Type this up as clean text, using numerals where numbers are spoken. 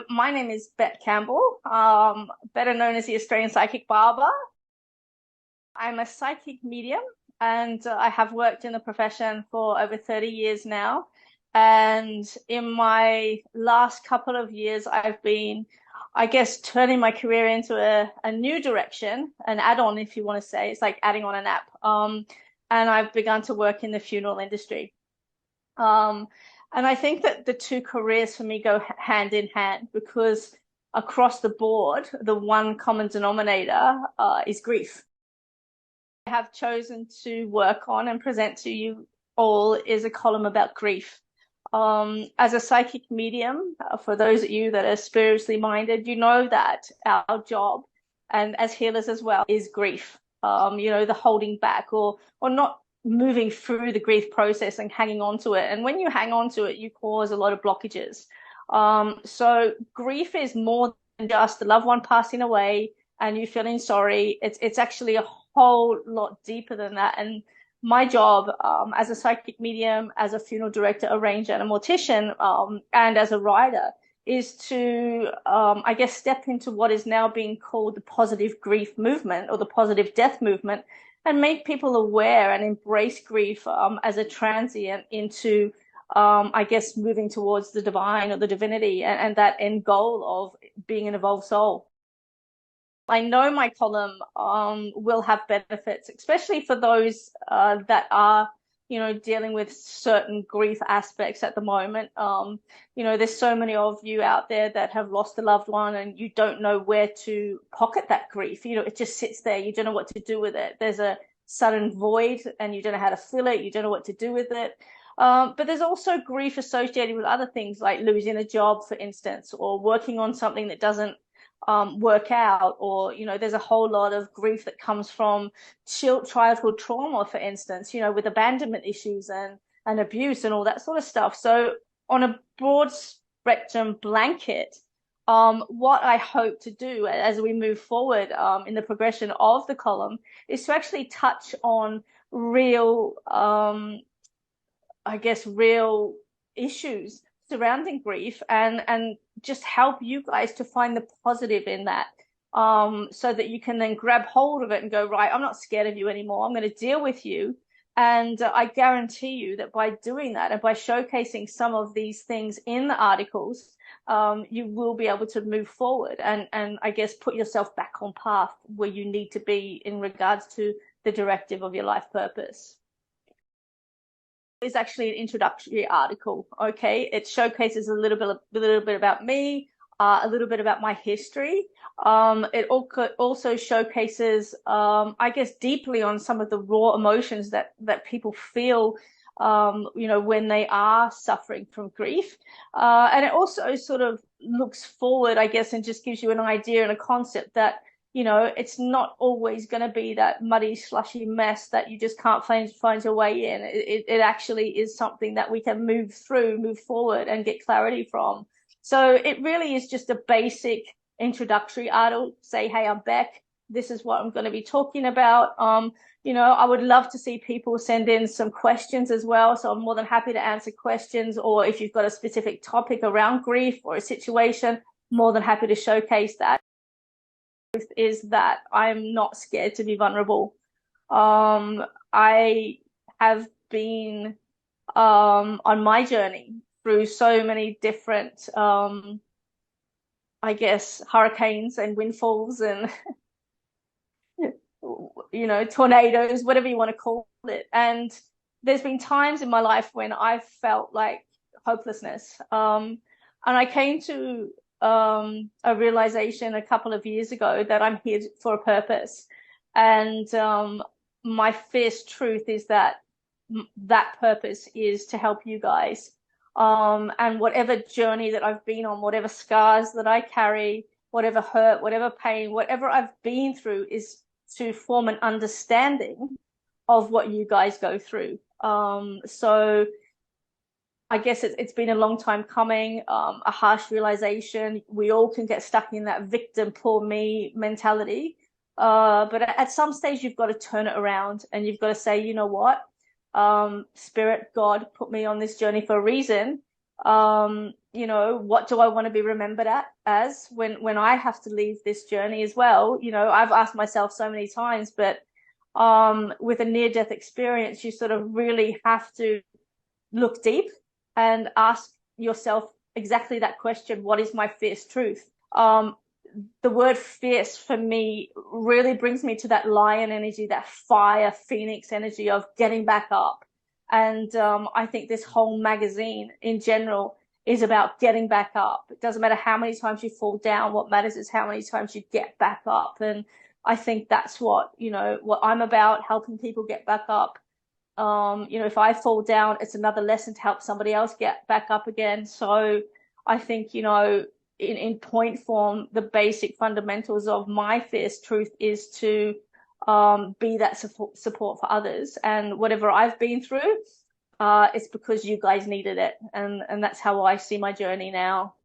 My name is Bec Campbell, better known as the Australian Psychic Barber. I'm a psychic medium and I have worked in the profession for over 30 years now. And in my last couple of years, I've been, I guess, turning my career into a new direction, an add-on, if you want to say. It's like adding on an app. And I've begun to work in the funeral industry. Um, and I think that the two careers for me go hand in hand because across the board, the one common denominator is grief. I have chosen to work on and present to you all is a column about grief. As a psychic medium, for those of you that are spiritually minded, you know that our job, and as healers as well, is grief. The holding back or not moving through the grief process and hanging on to it. And when you hang on to it, you cause a lot of blockages. So grief is more than just a loved one passing away and you feeling sorry. It's actually a whole lot deeper than that. And my job as a psychic medium, as a funeral director, arranger, and a mortician, and as a writer, is to, I guess, step into what is now being called the positive grief movement or the positive death movement and make people aware and embrace grief as a transient into, I guess, moving towards the divine or the divinity and that end goal of being an evolved soul. I know my column will have benefits, especially for those that are, dealing with certain grief aspects at the moment. There's so many of you out there that have lost a loved one and you don't know where to pocket that grief. It just sits there. You don't know what to do with it. There's a sudden void and you don't know how to fill it. You don't know what to do with it. But there's also grief associated with other things like losing a job, for instance, or working on something that doesn't work out, or there's a whole lot of grief that comes from childhood trauma, for instance, with abandonment issues and abuse and all that sort of stuff. So on a broad spectrum blanket, what I hope to do as we move forward in the progression of the column is to actually touch on real, I guess, real issues surrounding grief and just help you guys to find the positive in that, so that you can then grab hold of it and go, right, I'm not scared of you anymore. I'm going to deal with you. And I guarantee you that by doing that and by showcasing some of these things in the articles, you will be able to move forward and I guess put yourself back on path where you need to be in regards to the directive of your life purpose. Is actually an introductory article. Okay, it showcases a little bit about me, a little bit about my history. It also showcases, I guess, deeply on some of the raw emotions that people feel, when they are suffering from grief. And it also sort of looks forward, I guess, and just gives you an idea and a concept that it's not always going to be that muddy, slushy mess that you just can't find your way in. It actually is something that we can move through, move forward, and get clarity from. So it really is just a basic introductory article. Say, hey, I'm Bec. This is what I'm going to be talking about. I would love to see people send in some questions as well. So I'm more than happy to answer questions, or if you've got a specific topic around grief or a situation, more than happy to showcase that. Is that I'm not scared to be vulnerable. I have been on my journey through so many different, I guess, hurricanes and windfalls and, tornadoes, whatever you want to call it. And there's been times in my life when I felt like hopelessness. And I came to a realization a couple of years ago that I'm here for a purpose. And my fierce truth is that that purpose is to help you guys. And whatever journey that I've been on, whatever scars that I carry, whatever hurt, whatever pain, whatever I've been through is to form an understanding of what you guys go through. So I guess it's been a long time coming, a harsh realization. We all can get stuck in that victim, poor me mentality. But at some stage, you've got to turn it around and you've got to say, you know what? Spirit, God put me on this journey for a reason. What do I want to be remembered as when I have to leave this journey as well? I've asked myself so many times, but with a near-death experience, you sort of really have to look deep and ask yourself exactly that question: what is my fierce truth? The word fierce for me really brings me to that lion energy, that fire phoenix energy of getting back up. And I think this whole magazine in general is about getting back up. It doesn't matter how many times you fall down. What matters is how many times you get back up. And I think that's what I'm about, helping people get back up. If I fall down, it's another lesson to help somebody else get back up again. So I think, in point form, the basic fundamentals of my fierce truth is to be that support for others. And whatever I've been through, it's because you guys needed it. And that's how I see my journey now.